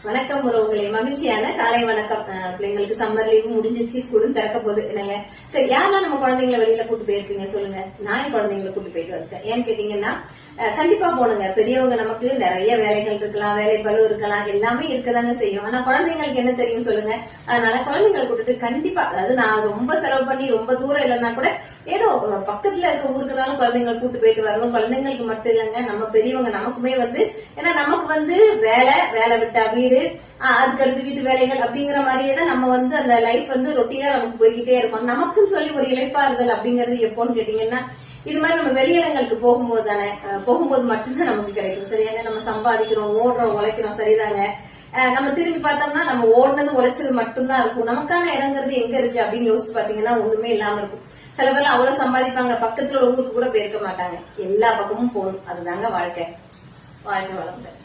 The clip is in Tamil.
வணக்கம் உறவுகளே, மகிழ்ச்சியான காலை வணக்கம். பிள்ளைங்களுக்கு சம்மர் லீவு முடிஞ்சிருச்சு, ஸ்கூலும் திறக்க போகுது என்னங்க. சரி, யாரெல்லாம் நம்ம குழந்தைங்களை வெளியில கூட்டு போயிருக்கீங்க சொல்லுங்க. நான் என் குழந்தைங்களை கூட்டு போயிட்டு வந்துட்டேன். ஏன்னு கேட்டீங்கன்னா கண்டிப்பா போனுங்க. பெரியவங்க நமக்கு நிறைய வேலைகள் இருக்கலாம், வேலை பளு இருக்கலாம், எல்லாமே இருக்கதாங்க செய்யும். ஆனா குழந்தைங்களுக்கு என்ன தெரியும் சொல்லுங்க. அதனால குழந்தைங்களை கூட்டிட்டு கண்டிப்பா, அதாவது நான் ரொம்ப செலவு பண்ணி ரொம்ப தூரம் இல்லைன்னா கூட ஏதோ பக்கத்துல இருக்க ஊருக்குனாலும் குழந்தைங்களை கூட்டு போயிட்டு வரணும். குழந்தைங்களுக்கு மட்டும் இல்லைங்க, நம்ம பெரியவங்க நமக்குமே ஏன்னா நமக்கு வேலை விட்டா வீடு, அதுக்கடுத்து வீட்டு வேலைகள் அப்படிங்கிற மாதிரியே தான் நம்ம அந்த லைஃப் ரொட்டீனா நமக்கு போய்கிட்டே இருக்கும். நமக்குன்னு சொல்லி ஒரு இளைப்பாறுதல் அப்படிங்கறது எப்போன்னு கேட்டீங்கன்னா இது மாதிரி நம்ம வெளியிடங்களுக்கு போகும்போது தானே, போகும்போது மட்டும்தான் நமக்கு கிடைக்கும். சரியாங்க, நம்ம சம்பாதிக்கிறோம், ஓடுறோம், உழைக்கிறோம், சரிதாங்க. நம்ம திரும்பி பார்த்தோம்னா நம்ம ஓடுனது உழைச்சது மட்டும்தான் இருக்கும். நமக்கான இடங்கிறது எங்க இருக்கு அப்படின்னு யோசிச்சு பாத்தீங்கன்னா ஒண்ணுமே இல்லாம இருக்கும். சில பேர் அவ்வளவு சம்பாதிப்பாங்க, பக்கத்துல ஊருக்கு கூட போயிருக்க மாட்டாங்க. எல்லா பக்கமும் போகணும், அதுதாங்க வாழ்க்கை. வாழ்க்கை வளம்.